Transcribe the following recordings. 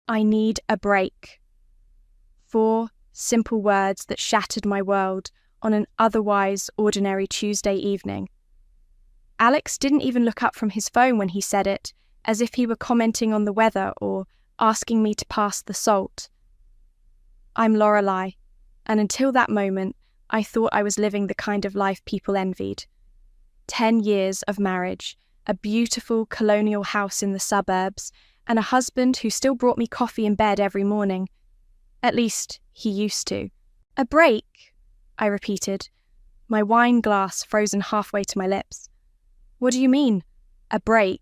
I need a break. 4 simple words that shattered my world on an otherwise ordinary Tuesday evening. Alex didn't even look up from his phone when he said it, as if he were commenting on the weather or asking me to pass the salt. I'm Lorelei, and until that moment, I thought I was living the kind of life people envied. 10 years of marriage, a beautiful colonial house in the suburbs, and a husband who still brought me coffee in bed every morning. At least, he used to. A break, I repeated, my wine glass frozen halfway to my lips. What do you mean? A break?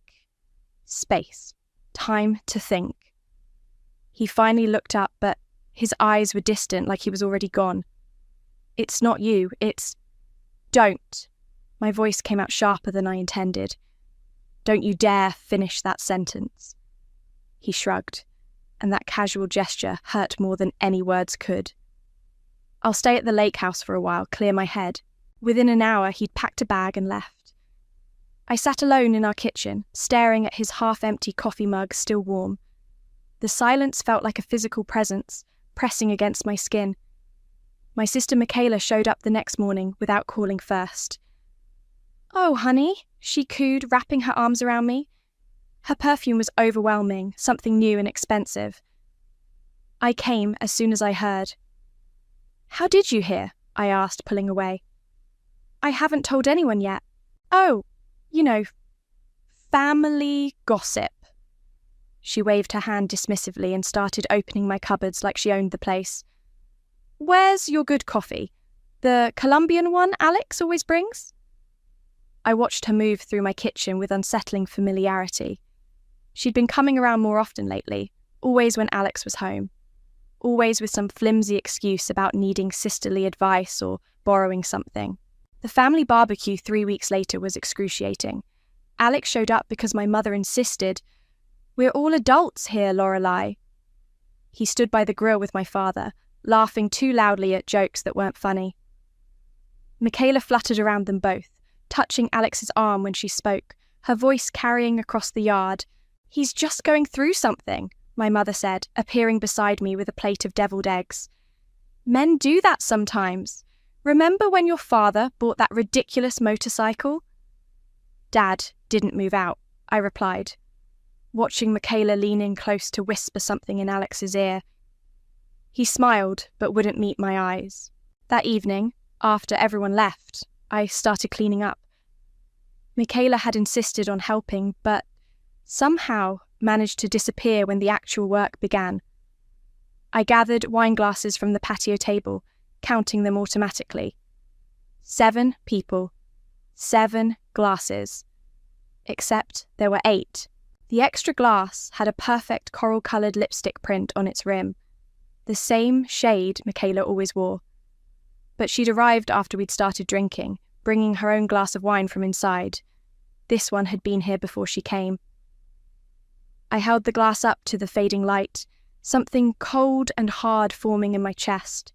Space. Time to think. He finally looked up, but his eyes were distant, like he was already gone. It's not you, it's... Don't. My voice came out sharper than I intended. Don't you dare finish that sentence. He shrugged, and that casual gesture hurt more than any words could. I'll stay at the lake house for a while, clear my head. Within an hour, he'd packed a bag and left. I sat alone in our kitchen, staring at his half-empty coffee mug still warm. The silence felt like a physical presence, pressing against my skin. My sister Michaela showed up the next morning without calling first. "Oh, honey," she cooed, wrapping her arms around me. Her perfume was overwhelming, something new and expensive. I came as soon as I heard. "How did you hear?" I asked, pulling away. "I haven't told anyone yet." "Oh, you know, family gossip." She waved her hand dismissively and started opening my cupboards like she owned the place. "Where's your good coffee? The Colombian one Alex always brings?" I watched her move through my kitchen with unsettling familiarity. She'd been coming around more often lately, always when Alex was home. Always with some flimsy excuse about needing sisterly advice or borrowing something. The family barbecue 3 weeks later was excruciating. Alex showed up because my mother insisted. "We're all adults here, Lorelei." He stood by the grill with my father, laughing too loudly at jokes that weren't funny. Michaela fluttered around them both, touching Alex's arm when she spoke, her voice carrying across the yard. "He's just going through something," my mother said, appearing beside me with a plate of deviled eggs. "Men do that sometimes. Remember when your father bought that ridiculous motorcycle?" "Dad didn't move out," I replied, watching Michaela lean in close to whisper something in Alex's ear. He smiled, but wouldn't meet my eyes. That evening, after everyone left, I started cleaning up. Michaela had insisted on helping, but somehow managed to disappear when the actual work began. I gathered wine glasses from the patio table, counting them automatically. 7 people, 7 glasses. Except there were 8. The extra glass had a perfect coral-coloured lipstick print on its rim, the same shade Michaela always wore. But she'd arrived after we'd started drinking, bringing her own glass of wine from inside. This one had been here before she came. I held the glass up to the fading light, something cold and hard forming in my chest.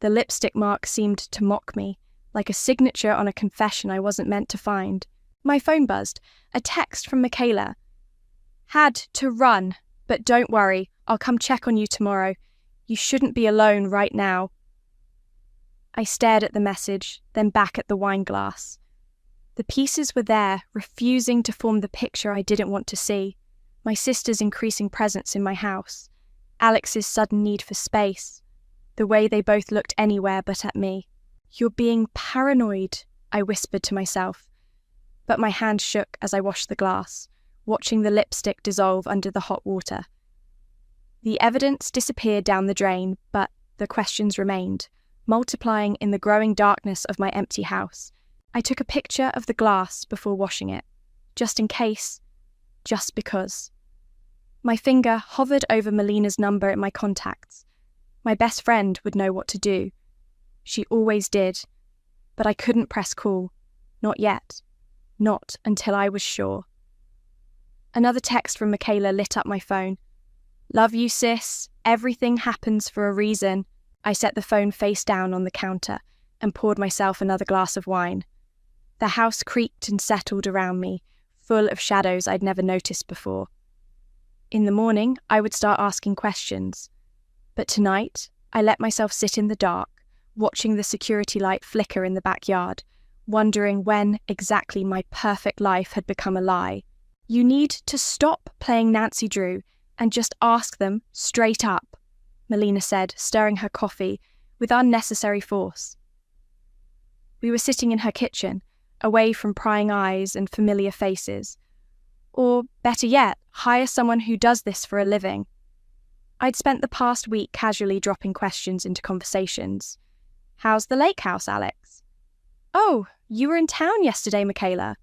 The lipstick mark seemed to mock me, like a signature on a confession I wasn't meant to find. My phone buzzed, a text from Michaela. "Had to run, but don't worry, I'll come check on you tomorrow. You shouldn't be alone right now." I stared at the message, then back at the wine glass. The pieces were there, refusing to form the picture I didn't want to see. My sister's increasing presence in my house, Alex's sudden need for space, the way they both looked anywhere but at me. "You're being paranoid," I whispered to myself, but my hand shook as I washed the glass, watching the lipstick dissolve under the hot water. The evidence disappeared down the drain, but the questions remained, multiplying in the growing darkness of my empty house. I took a picture of the glass before washing it, just in case, just because. My finger hovered over Melina's number in my contacts. My best friend would know what to do. She always did, but I couldn't press call. Not yet. Not until I was sure. Another text from Michaela lit up my phone. "Love you, sis. Everything happens for a reason." I set the phone face down on the counter and poured myself another glass of wine. The house creaked and settled around me, full of shadows I'd never noticed before. In the morning, I would start asking questions. But tonight, I let myself sit in the dark, watching the security light flicker in the backyard, wondering when exactly my perfect life had become a lie. You need to stop playing Nancy Drew and just ask them straight up, Melina said, stirring her coffee with unnecessary force. We were sitting in her kitchen, away from prying eyes and familiar faces. Or, better yet, hire someone who does this for a living. I'd spent the past week casually dropping questions into conversations. How's the lake house, Alex? Oh, you were in town yesterday, Michaela.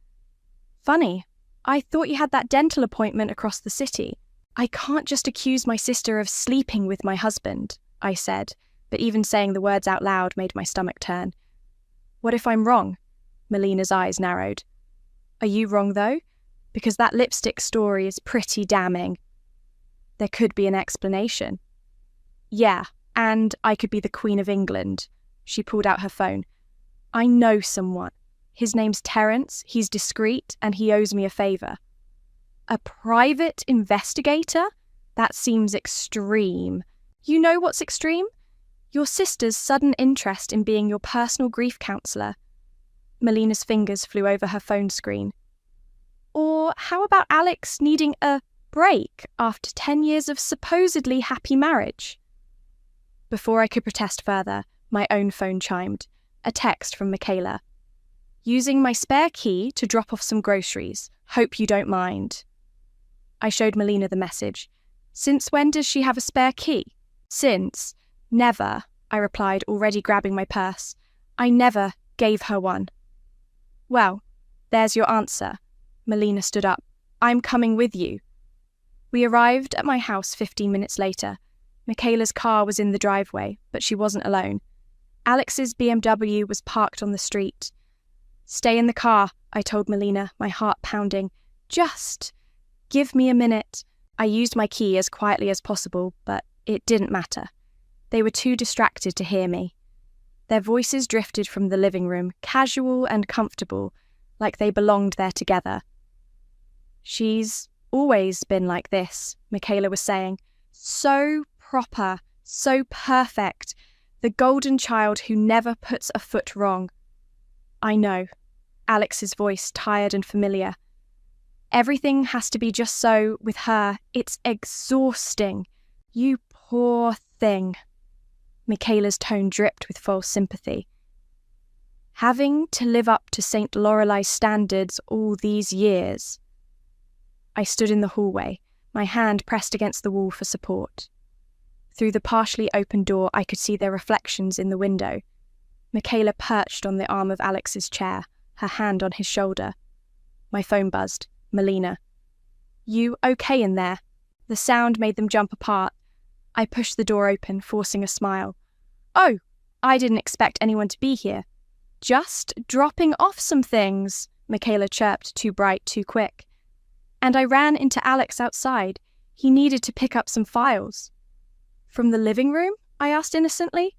Funny, I thought you had that dental appointment across the city. I can't just accuse my sister of sleeping with my husband, I said, but even saying the words out loud made my stomach turn. What if I'm wrong? Melina's eyes narrowed. Are you wrong, though? Because that lipstick story is pretty damning. There could be an explanation. Yeah, and I could be the Queen of England. She pulled out her phone. I know someone. His name's Terence, he's discreet, and he owes me a favour. A private investigator? That seems extreme. You know what's extreme? Your sister's sudden interest in being your personal grief counsellor. Melina's fingers flew over her phone screen. Or how about Alex needing a break after 10 years of supposedly happy marriage? Before I could protest further, my own phone chimed. A text from Michaela. Using my spare key to drop off some groceries. Hope you don't mind. I showed Melina the message. Since when does she have a spare key? Since. Never, I replied, already grabbing my purse. I never gave her one. Well, there's your answer. Melina stood up. I'm coming with you. We arrived at my house 15 minutes later. Michaela's car was in the driveway, but she wasn't alone. Alex's BMW was parked on the street. Stay in the car, I told Melina, my heart pounding. Just give me a minute. I used my key as quietly as possible, but it didn't matter. They were too distracted to hear me. Their voices drifted from the living room, casual and comfortable, like they belonged there together. She's always been like this, Michaela was saying. So proper, so perfect. The golden child who never puts a foot wrong. I know. Alex's voice, tired and familiar. Everything has to be just so with her. It's exhausting. You poor thing. Michaela's tone dripped with false sympathy. Having to live up to St. Lorelei's standards all these years. I stood in the hallway, my hand pressed against the wall for support. Through the partially open door, I could see their reflections in the window. Michaela perched on the arm of Alex's chair, her hand on his shoulder. My phone buzzed. Melina. You okay in there? The sound made them jump apart. I pushed the door open, forcing a smile. Oh, I didn't expect anyone to be here. Just dropping off some things, Michaela chirped, too bright, too quick. And I ran into Alex outside. He needed to pick up some files. From the living room? I asked innocently.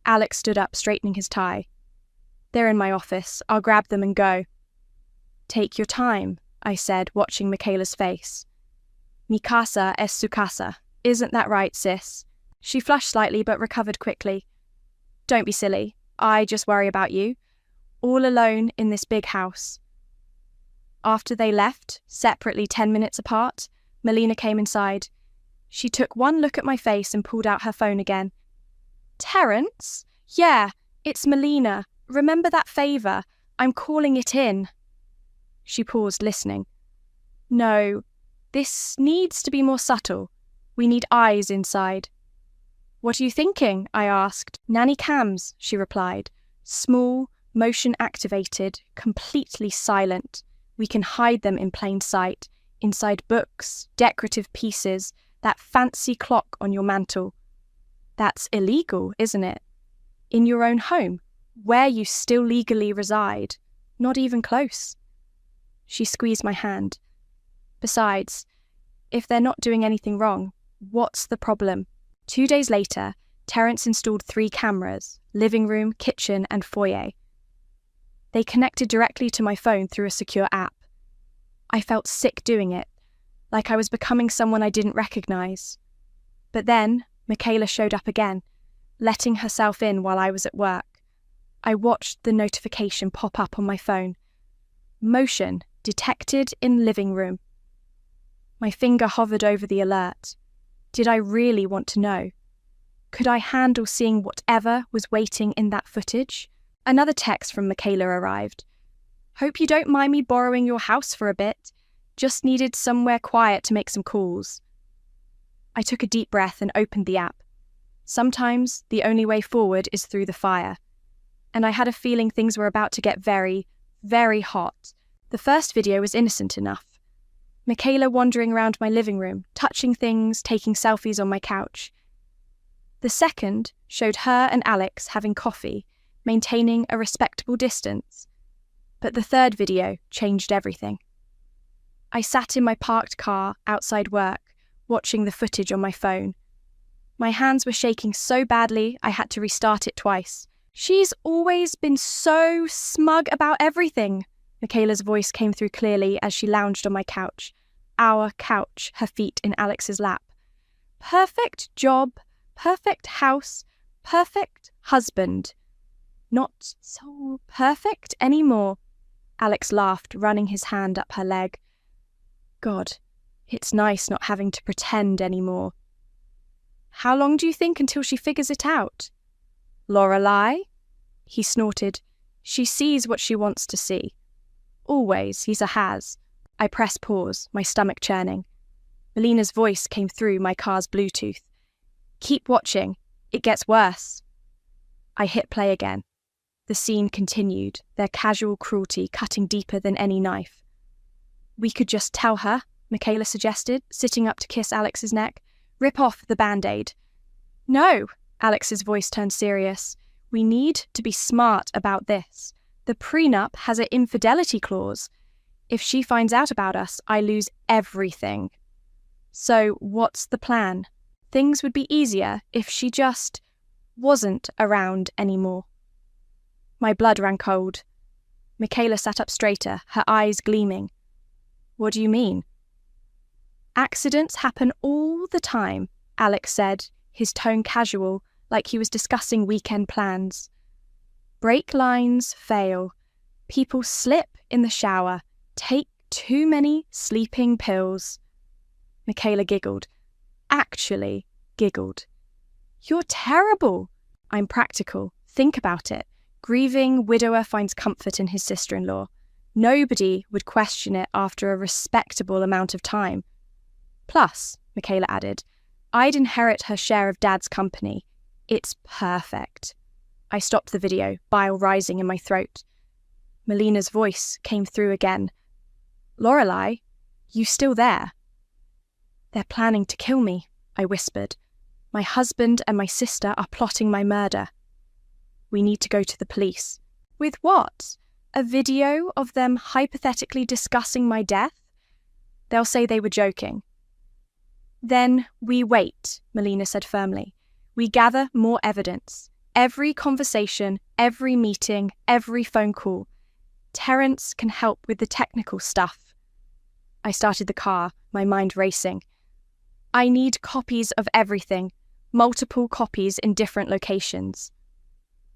Alex stood up, straightening his tie. They're in my office. I'll grab them and go. Take your time, I said, watching Michaela's face. Mi casa es su casa. Isn't that right, sis? She flushed slightly but recovered quickly. Don't be silly. I just worry about you. All alone in this big house. After they left, separately 10 minutes apart, Melina came inside. She took one look at my face and pulled out her phone again. Terence? Yeah, it's Melina. Remember that favour? I'm calling it in. She paused, listening. No, this needs to be more subtle. We need eyes inside. What are you thinking? I asked. Nanny cams, she replied. Small, motion-activated, completely silent. We can hide them in plain sight, inside books, decorative pieces, that fancy clock on your mantel. That's illegal, isn't it? In your own home, where you still legally reside. Not even close. She squeezed my hand. Besides, if they're not doing anything wrong, what's the problem? 2 days later, Terence installed 3 cameras, living room, kitchen, and foyer. They connected directly to my phone through a secure app. I felt sick doing it. like I was becoming someone I didn't recognize. But then, Michaela showed up again, letting herself in while I was at work. I watched the notification pop up on my phone. Motion detected in living room. My finger hovered over the alert. Did I really want to know? Could I handle seeing whatever was waiting in that footage? Another text from Michaela arrived. Hope you don't mind me borrowing your house for a bit. Just needed somewhere quiet to make some calls. I took a deep breath and opened the app. Sometimes the only way forward is through the fire. And I had a feeling things were about to get very, very hot. The first video was innocent enough. Michaela wandering around my living room, touching things, taking selfies on my couch. The second showed her and Alex having coffee, maintaining a respectable distance. But the third video changed everything. I sat in my parked car outside work, watching the footage on my phone. My hands were shaking so badly I had to restart it twice. She's always been so smug about everything. Michaela's voice came through clearly as she lounged on my couch. Our couch, her feet in Alex's lap. Perfect job, perfect house, perfect husband. Not so perfect anymore. Alex laughed, running his hand up her leg. God, it's nice not having to pretend anymore. How long do you think until she figures it out? Lorelei? He snorted. She sees what she wants to see. Always, he's a has. I pressed pause, my stomach churning. Melina's voice came through my car's Bluetooth. Keep watching. It gets worse. I hit play again. The scene continued, their casual cruelty cutting deeper than any knife. We could just tell her, Michaela suggested, sitting up to kiss Alex's neck. Rip off the Band-Aid. No, Alex's voice turned serious. We need to be smart about this. The prenup has an infidelity clause. If she finds out about us, I lose everything. So what's the plan? Things would be easier if she just wasn't around anymore. My blood ran cold. Michaela sat up straighter, her eyes gleaming. What do you mean? Accidents happen all the time, Alex said, his tone casual, like he was discussing weekend plans. Brake lines fail. People slip in the shower. Take too many sleeping pills. Michaela giggled. Actually giggled. You're terrible. I'm practical. Think about it. Grieving widower finds comfort in his sister-in-law. Nobody would question it after a respectable amount of time. Plus, Michaela added, I'd inherit her share of Dad's company. It's perfect. I stopped the video, bile rising in my throat. Melina's voice came through again. Lorelei, you still there? They're planning to kill me, I whispered. My husband and my sister are plotting my murder. We need to go to the police. With what? A video of them hypothetically discussing my death? They'll say they were joking. Then we wait, Melina said firmly. We gather more evidence. Every conversation, every meeting, every phone call. Terence can help with the technical stuff. I started the car, my mind racing. I need copies of everything, multiple copies in different locations.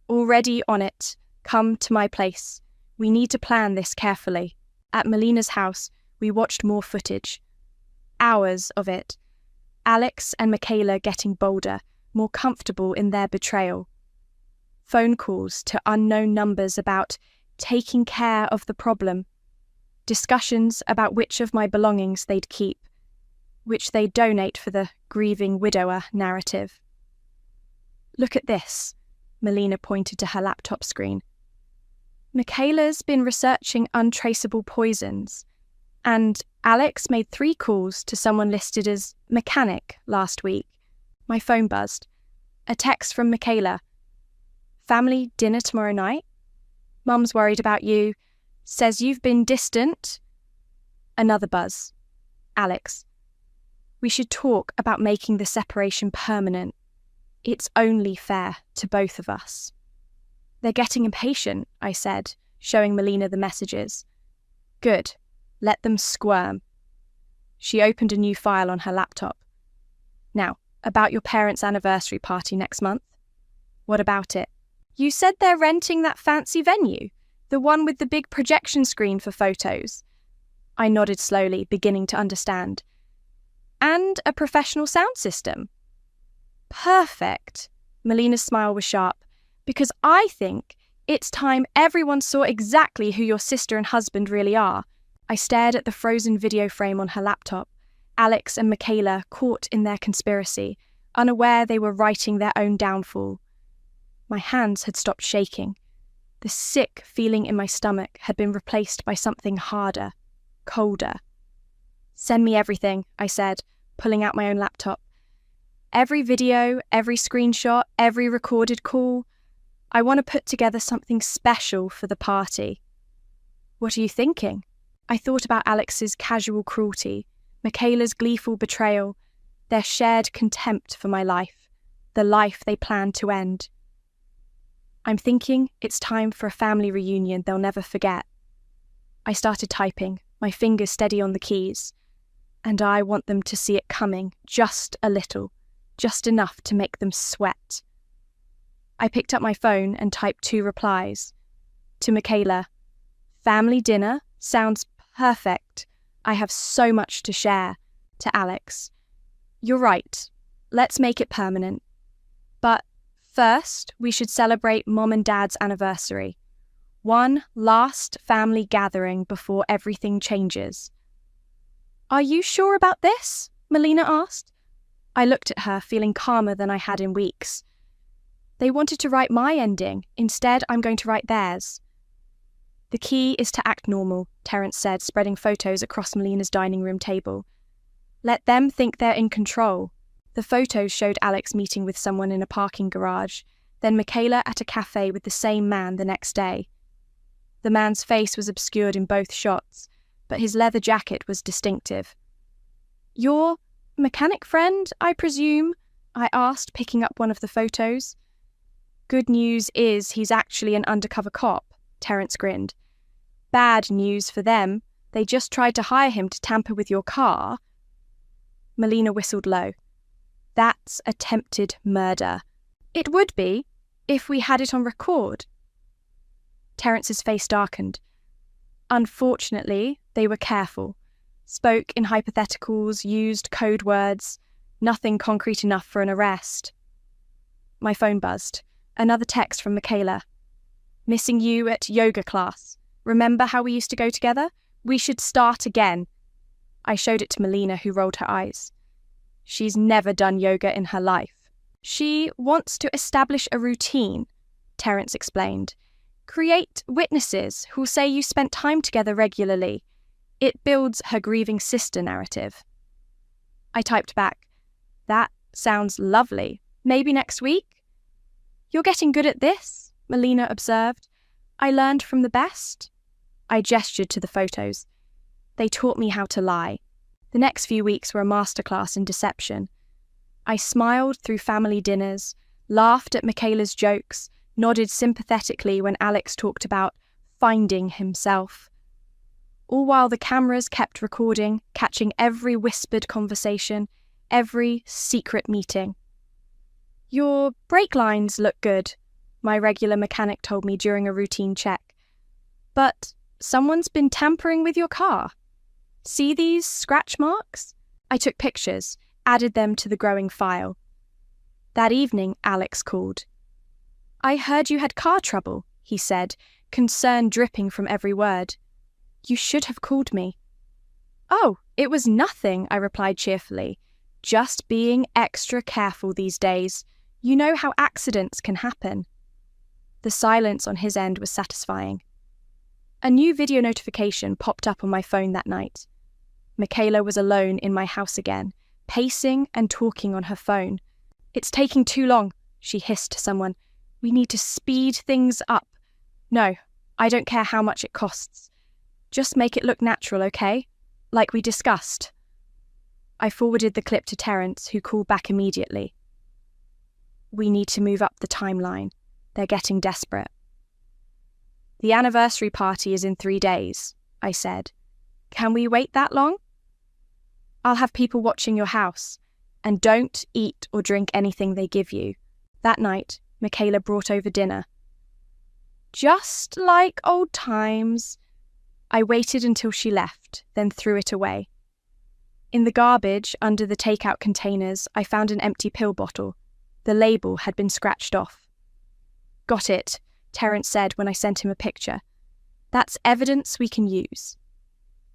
Already on it, come to my place. We need to plan this carefully. At Melina's house, we watched more footage. Hours of it. Alex and Michaela getting bolder, more comfortable in their betrayal. Phone calls to unknown numbers about taking care of the problem. Discussions about which of my belongings they'd keep, which they'd donate for the grieving widower narrative. Look at this, Melina pointed to her laptop screen. Michaela's been researching untraceable poisons, and Alex made 3 calls to someone listed as mechanic last week. My phone buzzed. A text from Michaela. Family dinner tomorrow night? Mum's worried about you. Says you've been distant. Another buzz. Alex. We should talk about making the separation permanent. It's only fair to both of us. They're getting impatient, I said, showing Melina the messages. Good. Let them squirm. She opened a new file on her laptop. Now, about your parents' anniversary party next month. What about it? You said they're renting that fancy venue, the one with the big projection screen for photos. I nodded slowly, beginning to understand. And a professional sound system. Perfect. Melina's smile was sharp, because I think it's time everyone saw exactly who your sister and husband really are. I stared at the frozen video frame on her laptop. Alex and Michaela caught in their conspiracy, unaware they were writing their own downfall. My hands had stopped shaking. The sick feeling in my stomach had been replaced by something harder, colder. Send me everything, I said, pulling out my own laptop. Every video, every screenshot, every recorded call. I want to put together something special for the party. What are you thinking? I thought about Alex's casual cruelty, Michaela's gleeful betrayal, their shared contempt for my life, the life they planned to end. I'm thinking it's time for a family reunion they'll never forget. I started typing, my fingers steady on the keys, and I want them to see it coming, just a little, just enough to make them sweat. I picked up my phone and typed 2 replies. To Michaela, family dinner sounds perfect. I have so much to share. To Alex, you're right. Let's make it permanent. But first, we should celebrate Mom and Dad's anniversary. One last family gathering before everything changes. Are you sure about this? Melina asked. I looked at her, feeling calmer than I had in weeks. They wanted to write my ending. Instead, I'm going to write theirs. The key is to act normal, Terence said, spreading photos across Melina's dining room table. Let them think they're in control. The photos showed Alex meeting with someone in a parking garage, then Michaela at a cafe with the same man the next day. The man's face was obscured in both shots, but his leather jacket was distinctive. Your mechanic friend, I presume? I asked, picking up one of the photos. Good news is he's actually an undercover cop, Terence grinned. Bad news for them, they just tried to hire him to tamper with your car. Melina whistled low. That's attempted murder. It would be, if we had it on record. Terence's face darkened. Unfortunately, they were careful. Spoke in hypotheticals, used code words, nothing concrete enough for an arrest. My phone buzzed. Another text from Michaela. Missing you at yoga class. Remember how we used to go together? We should start again. I showed it to Melina, who rolled her eyes. She's never done yoga in her life. She wants to establish a routine, Terence explained. Create witnesses who'll say you spent time together regularly. It builds her grieving sister narrative. I typed back, that sounds lovely. Maybe next week? You're getting good at this, Melina observed. I learned from the best. I gestured to the photos. They taught me how to lie. The next few weeks were a masterclass in deception. I smiled through family dinners, laughed at Michaela's jokes, nodded sympathetically when Alex talked about finding himself. All while the cameras kept recording, catching every whispered conversation, every secret meeting. Your brake lines look good, my regular mechanic told me during a routine check. But someone's been tampering with your car. See these scratch marks? I took pictures, added them to the growing file. That evening, Alex called. I heard you had car trouble, he said, concern dripping from every word. You should have called me. Oh, it was nothing, I replied cheerfully. Just being extra careful these days. You know how accidents can happen. The silence on his end was satisfying. A new video notification popped up on my phone that night. Michaela was alone in my house again, pacing and talking on her phone. It's taking too long, she hissed to someone. We need to speed things up. No, I don't care how much it costs. Just make it look natural, okay? Like we discussed. I forwarded the clip to Terence, who called back immediately. We need to move up the timeline. They're getting desperate. The anniversary party is in 3 days, I said. Can we wait that long? I'll have people watching your house. And don't eat or drink anything they give you. That night, Michaela brought over dinner. Just like old times. I waited until she left, then threw it away. In the garbage under the takeout containers, I found an empty pill bottle. The label had been scratched off. Got it, Terence said when I sent him a picture. That's evidence we can use.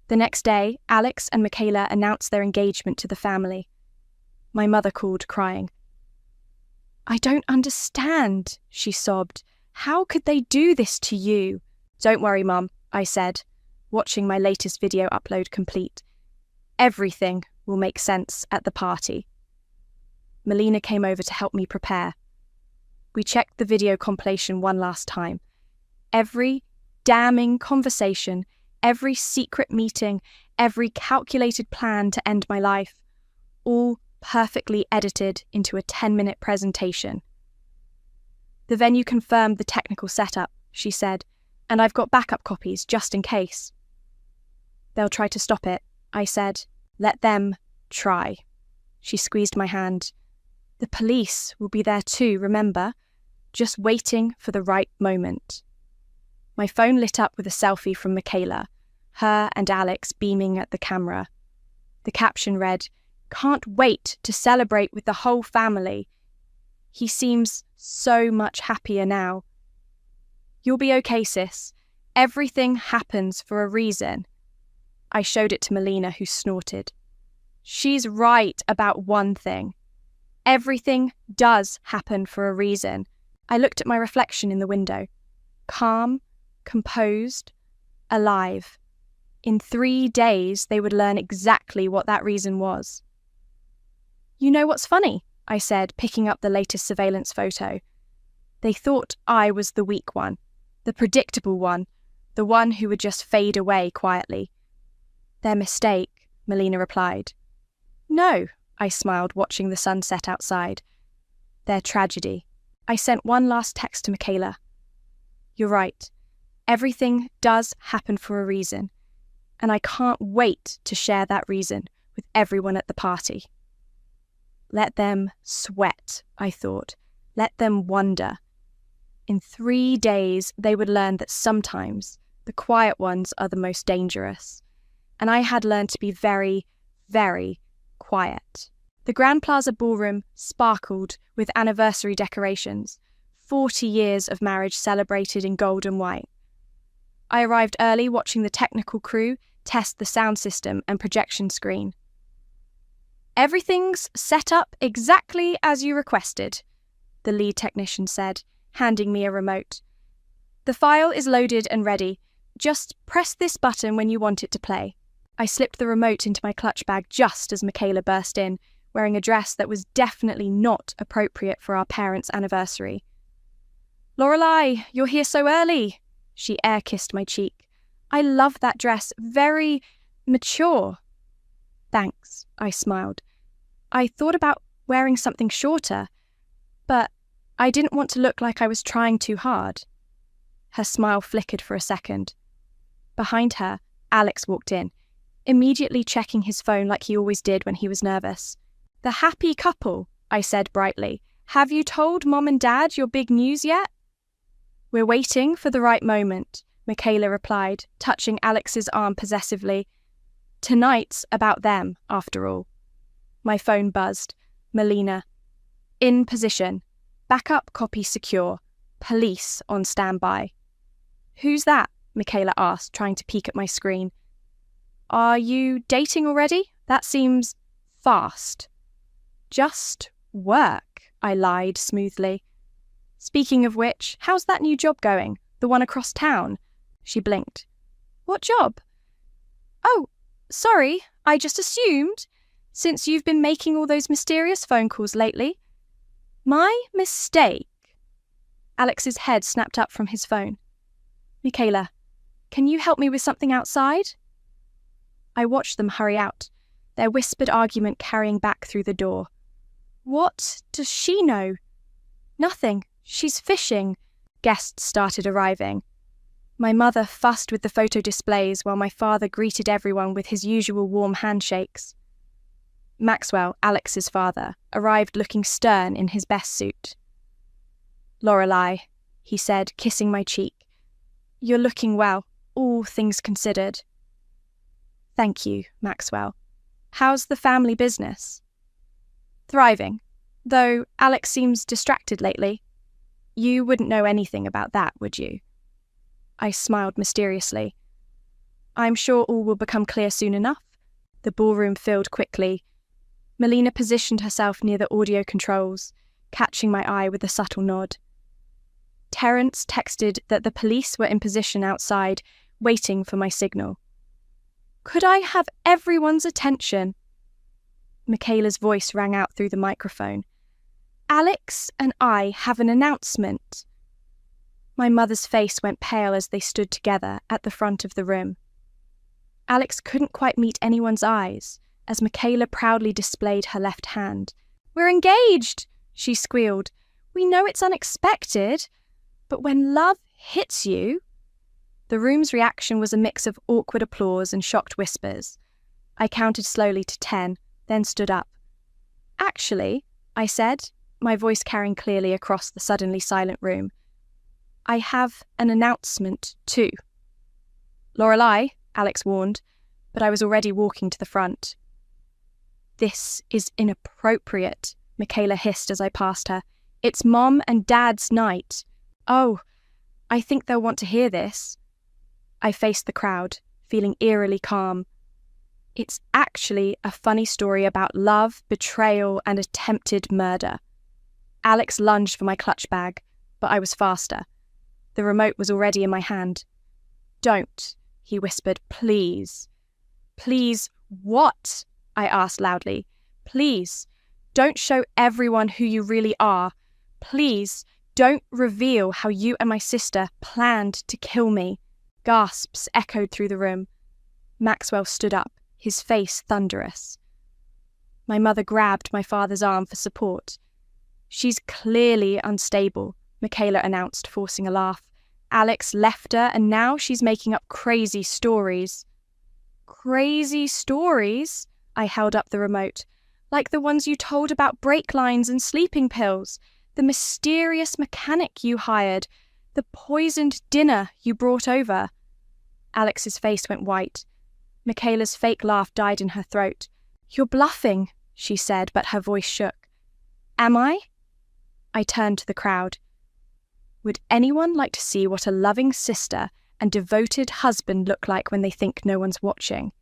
The next day, Alex and Michaela announced their engagement to the family. My mother called, crying. I don't understand, she sobbed. How could they do this to you? Don't worry, Mum, I said, watching my latest video upload complete. Everything will make sense at the party. Melina came over to help me prepare. We checked the video compilation one last time. Every damning conversation, every secret meeting, every calculated plan to end my life, all perfectly edited into a 10-minute presentation. The venue confirmed the technical setup, she said, and I've got backup copies just in case. They'll try to stop it, I said. Let them try. She squeezed my hand. The police will be there too, remember? Just waiting for the right moment. My phone lit up with a selfie from Michaela, her and Alex beaming at the camera. The caption read, "Can't wait to celebrate with the whole family. He seems so much happier now. You'll be okay, sis. Everything happens for a reason." I showed it to Melina, who snorted. She's right about one thing. Everything does happen for a reason. I looked at my reflection in the window. Calm, composed, alive. In 3 days, they would learn exactly what that reason was. You know what's funny? I said, picking up the latest surveillance photo. They thought I was the weak one, the predictable one, the one who would just fade away quietly. Their mistake, Melina replied. No, I smiled, watching the sunset outside. Their tragedy. I sent one last text to Michaela. You're right. Everything does happen for a reason, and I can't wait to share that reason with everyone at the party. Let them sweat, I thought. Let them wonder. In 3 days, they would learn that sometimes the quiet ones are the most dangerous. And I had learned to be very, very quiet. The Grand Plaza Ballroom sparkled with anniversary decorations, 40 years of marriage celebrated in gold and white. I arrived early, watching the technical crew test the sound system and projection screen. Everything's set up exactly as you requested, the lead technician said, handing me a remote. The file is loaded and ready. Just press this button when you want it to play. I slipped the remote into my clutch bag just as Michaela burst in, wearing a dress that was definitely not appropriate for our parents' anniversary. Lorelei, you're here so early, she air-kissed my cheek. I love that dress, very mature. Thanks, I smiled. I thought about wearing something shorter, but I didn't want to look like I was trying too hard. Her smile flickered for a second. Behind her, Alex walked in, immediately checking his phone like he always did when he was nervous. The happy couple, I said brightly. Have you told Mom and Dad your big news yet? We're waiting for the right moment, Michaela replied, touching Alex's arm possessively. Tonight's about them, after all. My phone buzzed. Melina. In position. Backup copy secure. Police on standby. Who's that? Michaela asked, trying to peek at my screen. Are you dating already? That seems fast. Just work, I lied smoothly. Speaking of which, how's that new job going? The one across town? She blinked. What job? Oh, sorry, I just assumed, since you've been making all those mysterious phone calls lately. My mistake. Alex's head snapped up from his phone. Michaela, can you help me with something outside? I watched them hurry out, their whispered argument carrying back through the door. What does she know? Nothing. She's fishing. Guests started arriving. My mother fussed with the photo displays while my father greeted everyone with his usual warm handshakes. Maxwell, Alex's father, arrived looking stern in his best suit. "Lorelei," he said, kissing my cheek. "You're looking well, all things considered." "Thank you, Maxwell. How's the family business?" "Thriving, though Alex seems distracted lately. You wouldn't know anything about that, would you?" I smiled mysteriously. "I'm sure all will become clear soon enough." The ballroom filled quickly. Melina positioned herself near the audio controls, catching my eye with a subtle nod. Terence texted that the police were in position outside, waiting for my signal. "Could I have everyone's attention?" Michaela's voice rang out through the microphone. "Alex and I have an announcement." My mother's face went pale as they stood together at the front of the room. Alex couldn't quite meet anyone's eyes as Michaela proudly displayed her left hand. "We're engaged!" she squealed. "We know it's unexpected, but when love hits you..." The room's reaction was a mix of awkward applause and shocked whispers. I counted slowly to 10, then stood up. "Actually," I said, my voice carrying clearly across the suddenly silent room, "I have an announcement too." "Lorelei," Alex warned, but I was already walking to the front. "This is inappropriate," Michaela hissed as I passed her. "It's Mom and Dad's night." "Oh, I think they'll want to hear this." I faced the crowd, feeling eerily calm. "It's actually a funny story about love, betrayal, and attempted murder." Alex lunged for my clutch bag, but I was faster. The remote was already in my hand. "Don't," he whispered. "Please." "Please what?" I asked loudly. "Please, don't show everyone who you really are. Please, don't reveal how you and my sister planned to kill me." Gasps echoed through the room. Maxwell stood up, his face thunderous. My mother grabbed my father's arm for support. "She's clearly unstable," Michaela announced, forcing a laugh. "Alex left her and now she's making up crazy stories." "Crazy stories?" I held up the remote. "Like the ones you told about brake lines and sleeping pills, the mysterious mechanic you hired, the poisoned dinner you brought over." Alex's face went white. Michaela's fake laugh died in her throat. "You're bluffing," she said, but her voice shook. "Am I?" I turned to the crowd. Would anyone like to see what a loving sister and devoted husband look like when they think no one's watching?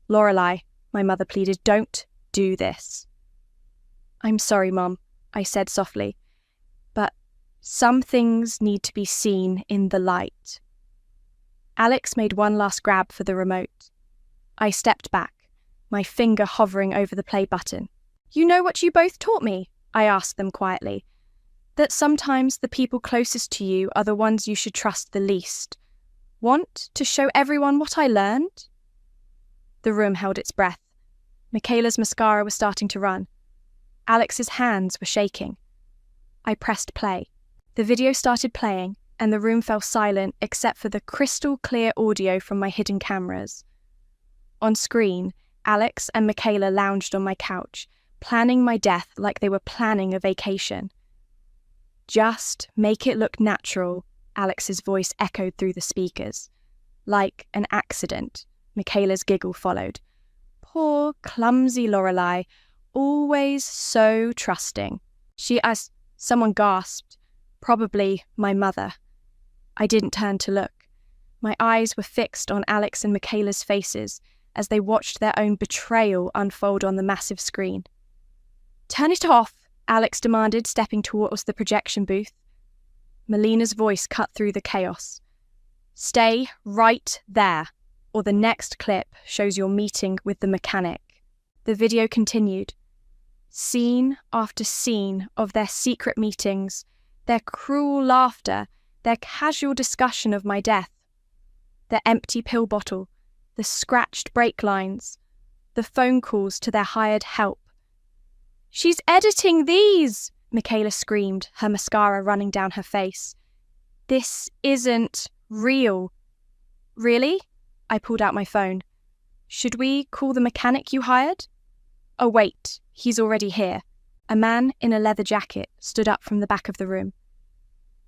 "Lorelei," my mother pleaded, "don't do this." "I'm sorry, Mom," I said softly, "but some things need to be seen in the light." Alex made one last grab for the remote. I stepped back, my finger hovering over the play button. "You know what you both taught me?" I asked them quietly. "That sometimes the people closest to you are the ones you should trust the least. Want to show everyone what I learned?" The room held its breath. Michaela's mascara was starting to run. Alex's hands were shaking. I pressed play. The video started playing, and the room fell silent except for the crystal-clear audio from my hidden cameras. On screen, Alex and Michaela lounged on my couch, planning my death like they were planning a vacation. "Just make it look natural," Alex's voice echoed through the speakers. "Like an accident," Michaela's giggle followed. "Poor, clumsy Lorelei, always so trusting." Someone gasped. Probably my mother. I didn't turn to look. My eyes were fixed on Alex and Michaela's faces as they watched their own betrayal unfold on the massive screen. "Turn it off," Alex demanded, stepping towards the projection booth. Melina's voice cut through the chaos. "Stay right there, or the next clip shows your meeting with the mechanic." The video continued. Scene after scene of their secret meetings, their cruel laughter, their casual discussion of my death. The empty pill bottle, the scratched brake lines, the phone calls to their hired help. "She's editing these!" Michaela screamed, her mascara running down her face. "This isn't real." "Really?" I pulled out my phone. "Should we call the mechanic you hired?" Oh wait, he's already here. A man in a leather jacket stood up from the back of the room.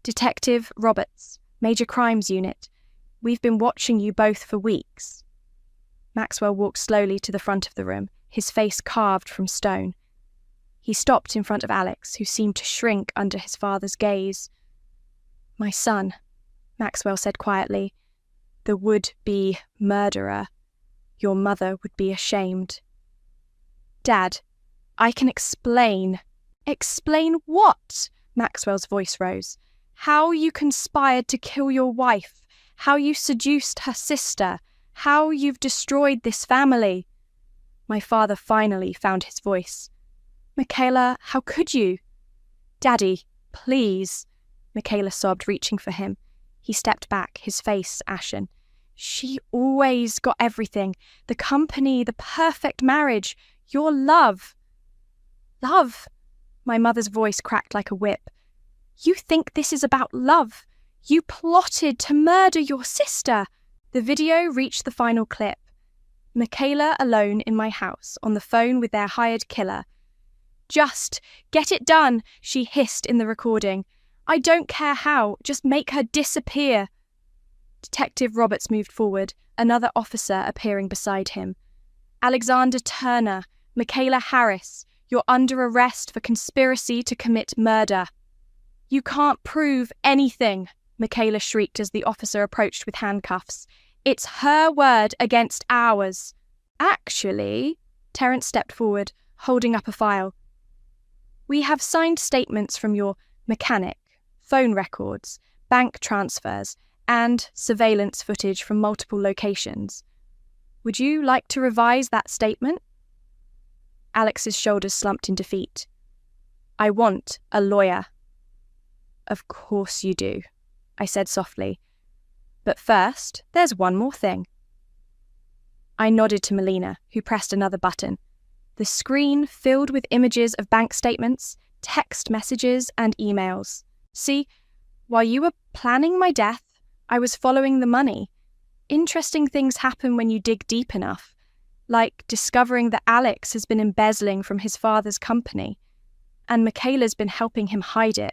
Detective Roberts, Major Crimes Unit. We've been watching you both for weeks. Maxwell walked slowly to the front of the room, his face carved from stone. He stopped in front of Alex, who seemed to shrink under his father's gaze. My son, Maxwell said quietly, the would-be murderer. Your mother would be ashamed. Dad, I can explain. Explain what? Maxwell's voice rose. How you conspired to kill your wife, how you seduced her sister, how you've destroyed this family. My father finally found his voice. Michaela, how could you? Daddy, please, Michaela sobbed, reaching for him. He stepped back, his face ashen. She always got everything. The company, the perfect marriage, your love. Love? My mother's voice cracked like a whip. You think this is about love? You plotted to murder your sister. The video reached the final clip. Michaela alone in my house, on the phone with their hired killer. Just get it done, she hissed in the recording. I don't care how, just make her disappear. Detective Roberts moved forward, another officer appearing beside him. Alexander Turner, Michaela Harris, you're under arrest for conspiracy to commit murder. You can't prove anything, Michaela shrieked as the officer approached with handcuffs. It's her word against ours. Actually, Terence stepped forward, holding up a file. We have signed statements from your mechanic, phone records, bank transfers, and surveillance footage from multiple locations. Would you like to revise that statement? Alex's shoulders slumped in defeat. I want a lawyer. Of course you do, I said softly. But first, there's one more thing. I nodded to Melina, who pressed another button. The screen filled with images of bank statements, text messages, and emails. See, while you were planning my death, I was following the money. Interesting things happen when you dig deep enough, like discovering that Alex has been embezzling from his father's company, and Michaela's been helping him hide it.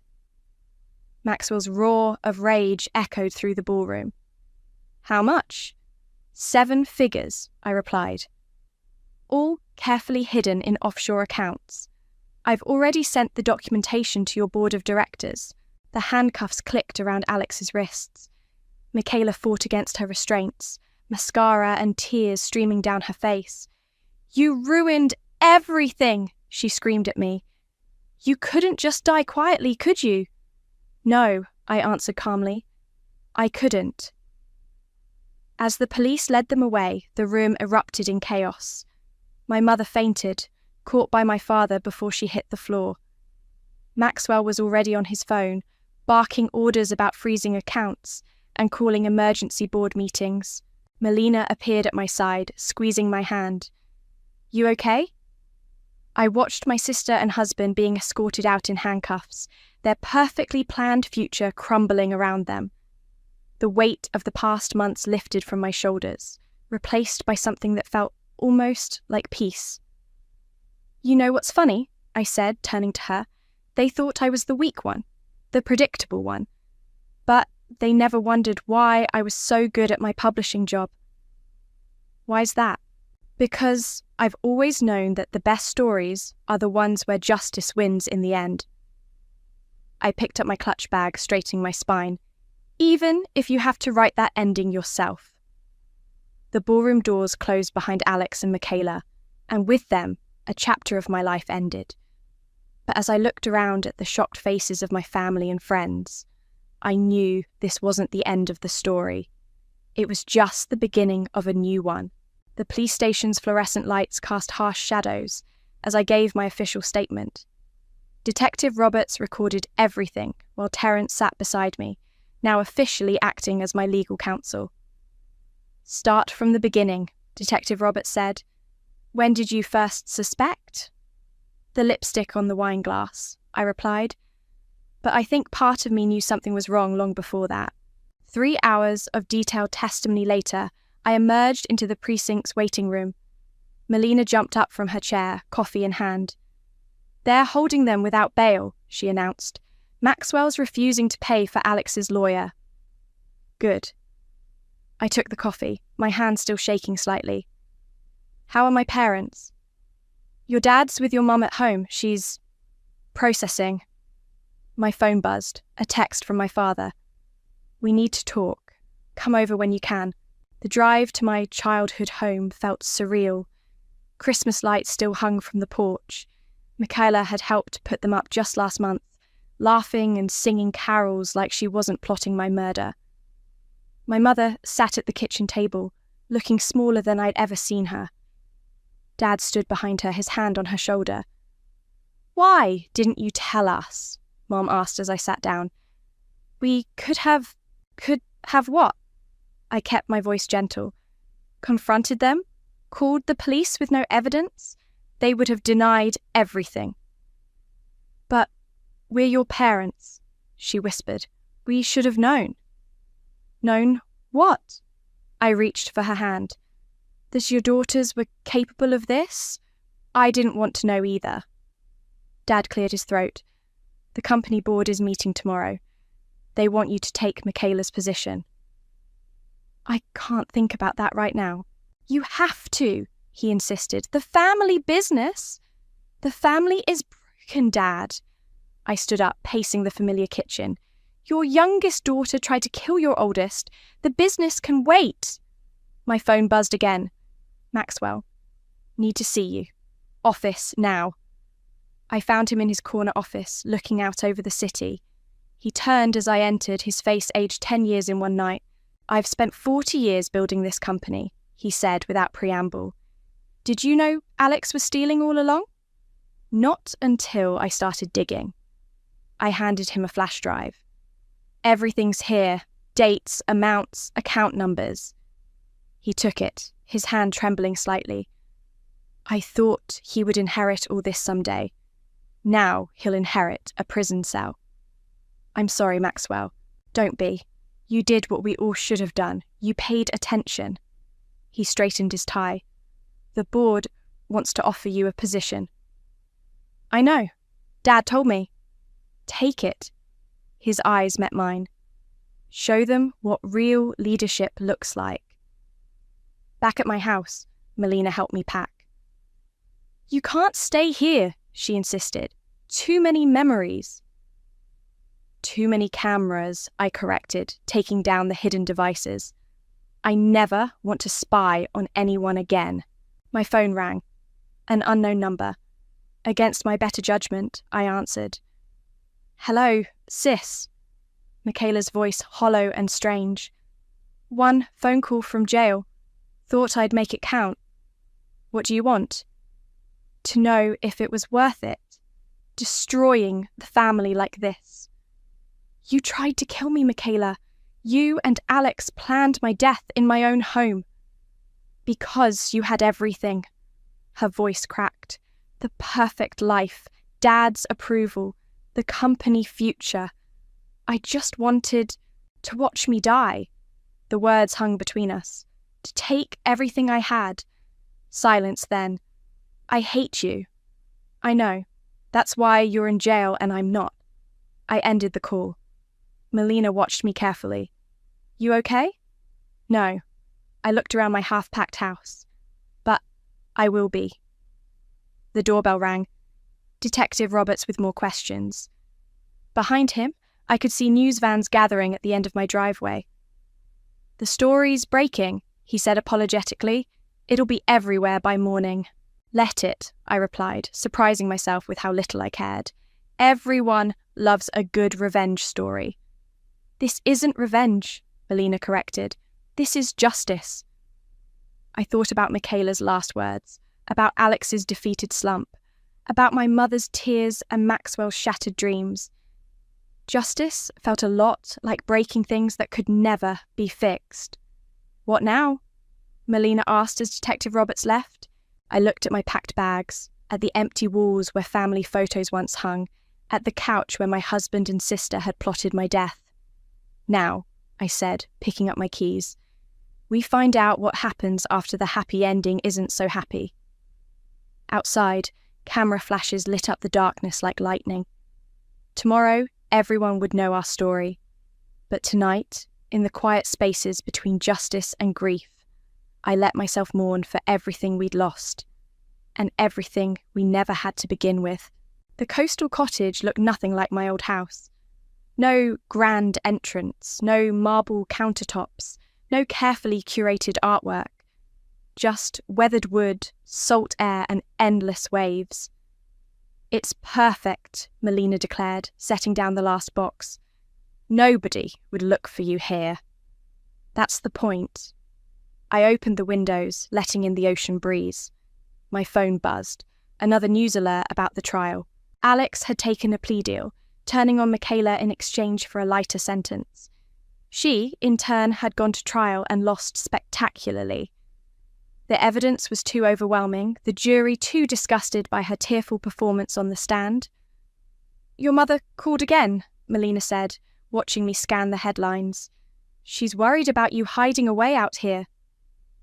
Maxwell's roar of rage echoed through the ballroom. How much? 7 figures, I replied. All carefully hidden in offshore accounts. I've already sent the documentation to your board of directors. The handcuffs clicked around Alex's wrists. Michaela fought against her restraints, mascara and tears streaming down her face. You ruined everything, she screamed at me. You couldn't just die quietly, could you? No, I answered calmly. I couldn't. As the police led them away, the room erupted in chaos. My mother fainted, caught by my father before she hit the floor. Maxwell was already on his phone, barking orders about freezing accounts and calling emergency board meetings. Melina appeared at my side, squeezing my hand. You okay? I watched my sister and husband being escorted out in handcuffs, their perfectly planned future crumbling around them. The weight of the past months lifted from my shoulders, replaced by something that felt almost like peace. You know what's funny? I said, turning to her. They thought I was the weak one, the predictable one. But they never wondered why I was so good at my publishing job. Why's that? Because I've always known that the best stories are the ones where justice wins in the end. I picked up my clutch bag, straightening my spine. Even if you have to write that ending yourself. The ballroom doors closed behind Alex and Michaela, and with them, a chapter of my life ended. But as I looked around at the shocked faces of my family and friends, I knew this wasn't the end of the story. It was just the beginning of a new one. The police station's fluorescent lights cast harsh shadows as I gave my official statement. Detective Roberts recorded everything while Terence sat beside me, now officially acting as my legal counsel. Start from the beginning, Detective Roberts said. When did you first suspect? The lipstick on the wine glass, I replied. But I think part of me knew something was wrong long before that. 3 hours of detailed testimony later, I emerged into the precinct's waiting room. Melina jumped up from her chair, coffee in hand. "They're holding them without bail," she announced. "Maxwell's refusing to pay for Alex's lawyer." "Good." I took the coffee, my hand still shaking slightly. "How are my parents?" "Your dad's with your mum at home. She's processing." My phone buzzed, a text from my father. "We need to talk. Come over when you can." The drive to my childhood home felt surreal. Christmas lights still hung from the porch. Michaela had helped put them up just last month, laughing and singing carols like she wasn't plotting my murder. My mother sat at the kitchen table, looking smaller than I'd ever seen her. Dad stood behind her, his hand on her shoulder. "Why didn't you tell us?" Mom asked as I sat down. "We could have what?" I kept my voice gentle. "Confronted them? Called the police with no evidence? They would have denied everything." "But we're your parents," she whispered. "We should have known." "Known what?" I reached for her hand. "That your daughters were capable of this? I didn't want to know either." Dad cleared his throat. "The company board is meeting tomorrow. They want you to take Michaela's position." "I can't think about that right now." "You have to," he insisted. "The family business." "The family is broken, Dad." I stood up, pacing the familiar kitchen. "Your youngest daughter tried to kill your oldest. The business can wait." My phone buzzed again. "Maxwell. Need to see you. Office, now." I found him in his corner office, looking out over the city. He turned as I entered, his face aged 10 years in one night. "I've spent 40 years building this company," he said without preamble. "Did you know Alex was stealing all along?" "Not until I started digging." I handed him a flash drive. "Everything's here. Dates, amounts, account numbers." He took it, his hand trembling slightly. "I thought he would inherit all this someday. Now he'll inherit a prison cell." "I'm sorry, Maxwell. Don't be. You did what we all should have done. You paid attention." He straightened his tie. "The board wants to offer you a position." "I know. Dad told me." "Take it." His eyes met mine. "Show them what real leadership looks like." Back at my house, Melina helped me pack. "You can't stay here," she insisted. "Too many memories." "Too many cameras," I corrected, taking down the hidden devices. "I never want to spy on anyone again." My phone rang. An unknown number. Against my better judgment, I answered. "Hello, sis." Michaela's voice hollow and strange. "One phone call from jail. Thought I'd make it count." "What do you want?" "To know if it was worth it. Destroying the family like this." "You tried to kill me, Michaela. You and Alex planned my death in my own home." "Because you had everything." Her voice cracked. "The perfect life, Dad's approval, the company future. I just wanted to watch me die." The words hung between us. "To take everything I had." Silence then. "I hate you." "I know. That's why you're in jail and I'm not." I ended the call. Melina watched me carefully. "You okay?" "No." I looked around my half-packed house. "But I will be." The doorbell rang. Detective Roberts with more questions. Behind him, I could see news vans gathering at the end of my driveway. "The story's breaking," he said apologetically. "It'll be everywhere by morning." "Let it," I replied, surprising myself with how little I cared. "Everyone loves a good revenge story." "This isn't revenge," Melina corrected. "This is justice." I thought about Michaela's last words, about Alex's defeated slump, about my mother's tears and Maxwell's shattered dreams. Justice felt a lot like breaking things that could never be fixed. "What now?" Melina asked as Detective Roberts left. I looked at my packed bags, at the empty walls where family photos once hung, at the couch where my husband and sister had plotted my death. "Now," I said, picking up my keys, "we find out what happens after the happy ending isn't so happy." Outside, camera flashes lit up the darkness like lightning. Tomorrow, everyone would know our story. But tonight, in the quiet spaces between justice and grief, I let myself mourn for everything we'd lost, and everything we never had to begin with. The coastal cottage looked nothing like my old house. No grand entrance, no marble countertops, no carefully curated artwork. Just weathered wood, salt air, and endless waves. "It's perfect," Melina declared, setting down the last box. "Nobody would look for you here." That's the point. I opened the windows, letting in the ocean breeze. My phone buzzed. Another news alert about the trial. Alex had taken a plea deal, turning on Michaela in exchange for a lighter sentence. She, in turn, had gone to trial and lost spectacularly. The evidence was too overwhelming, the jury too disgusted by her tearful performance on the stand. "Your mother called again," Melina said, watching me scan the headlines. "She's worried about you hiding away out here."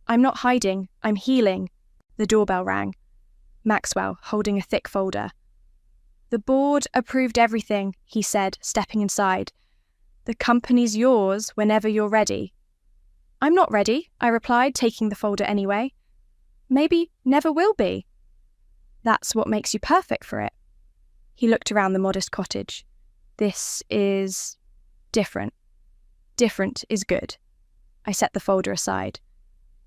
"I'm not hiding, I'm healing." The doorbell rang. Maxwell, holding a thick folder. "The board approved everything," he said, stepping inside. "The company's yours whenever you're ready." "I'm not ready," I replied, taking the folder anyway. "Maybe never will be." "That's what makes you perfect for it." He looked around the modest cottage. "This is different. Different is good." I set the folder aside.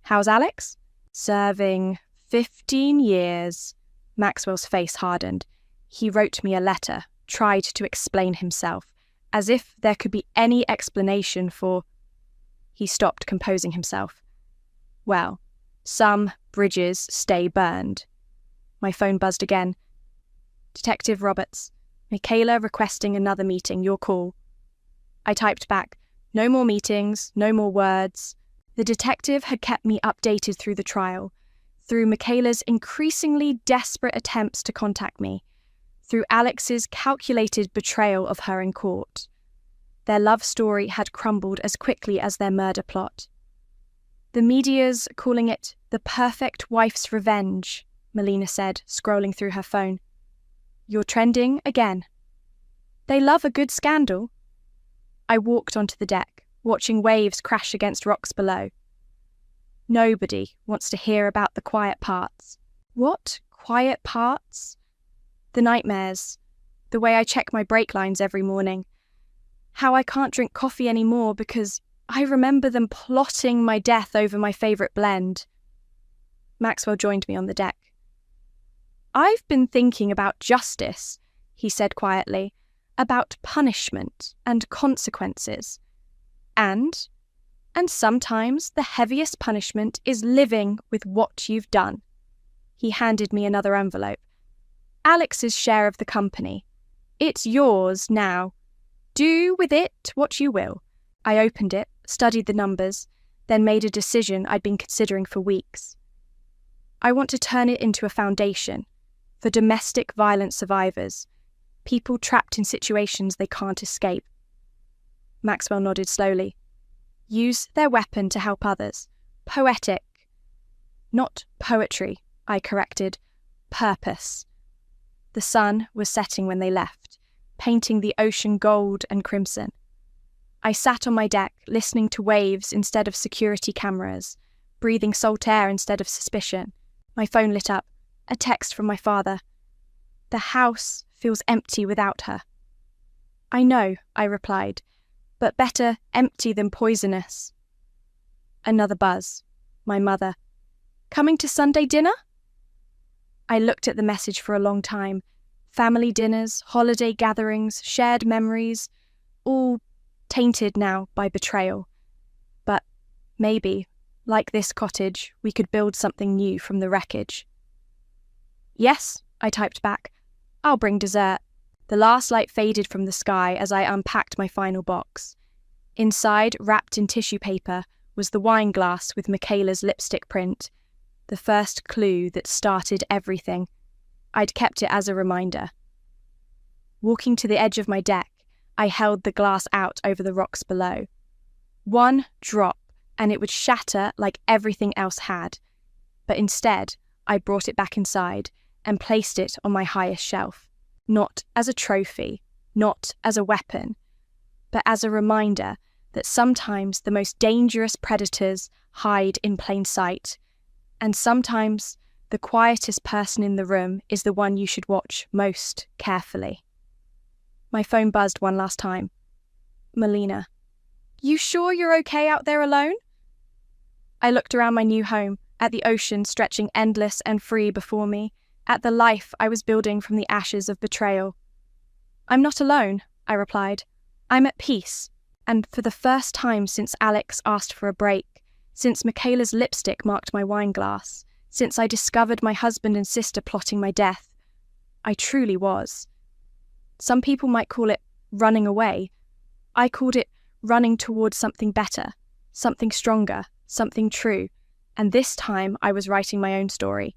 "How's Alex?" "Serving 15 years. Maxwell's face hardened. He wrote me a letter, tried to explain himself, as if there could be any explanation for... He stopped, composing himself. "Well, some bridges stay burned." My phone buzzed again. "Detective Roberts, Michaela requesting another meeting, your call." I typed back, "No more meetings, no more words." The detective had kept me updated through the trial, through Michaela's increasingly desperate attempts to contact me, through Alex's calculated betrayal of her in court. Their love story had crumbled as quickly as their murder plot. "The media's calling it the perfect wife's revenge," Melina said, scrolling through her phone. "You're trending again." "They love a good scandal." I walked onto the deck, watching waves crash against rocks below. Nobody wants to hear about the quiet parts. What quiet parts? The nightmares, the way I check my brake lines every morning, how I can't drink coffee anymore because I remember them plotting my death over my favourite blend. Maxwell joined me on the deck. "I've been thinking about justice," he said quietly, "about punishment and consequences. And sometimes the heaviest punishment is living with what you've done." He handed me another envelope. "Alex's share of the company. It's yours now. Do with it what you will." I opened it, studied the numbers, then made a decision I'd been considering for weeks. I want to turn it into a foundation for domestic violence survivors, people trapped in situations they can't escape. Maxwell nodded slowly. "Use their weapon to help others. Poetic." "Not poetry," I corrected. "Purpose." The sun was setting when they left, painting the ocean gold and crimson. I sat on my deck, listening to waves instead of security cameras, breathing salt air instead of suspicion. My phone lit up, a text from my father. "The house feels empty without her." "I know," I replied, "but better empty than poisonous." Another buzz. My mother. "Coming to Sunday dinner?" I looked at the message for a long time. Family dinners, holiday gatherings, shared memories, all tainted now by betrayal. But maybe, like this cottage, we could build something new from the wreckage. "Yes," I typed back. "I'll bring dessert." The last light faded from the sky as I unpacked my final box. Inside, wrapped in tissue paper, was the wine glass with Michaela's lipstick print, the first clue that started everything. I'd kept it as a reminder. Walking to the edge of my deck, I held the glass out over the rocks below. One drop, and it would shatter like everything else had. But instead, I brought it back inside, and placed it on my highest shelf, not as a trophy, not as a weapon, but as a reminder that sometimes the most dangerous predators hide in plain sight, and sometimes the quietest person in the room is the one you should watch most carefully. My phone buzzed one last time. Melina. You sure you're okay out there alone? I looked around my new home, at the ocean stretching endless and free before me, at the life I was building from the ashes of betrayal. I'm not alone, I replied. I'm at peace, and for the first time since Alex asked for a break, since Michaela's lipstick marked my wine glass, since I discovered my husband and sister plotting my death, I truly was. Some people might call it running away. I called it running towards something better, something stronger, something true, and this time I was writing my own story,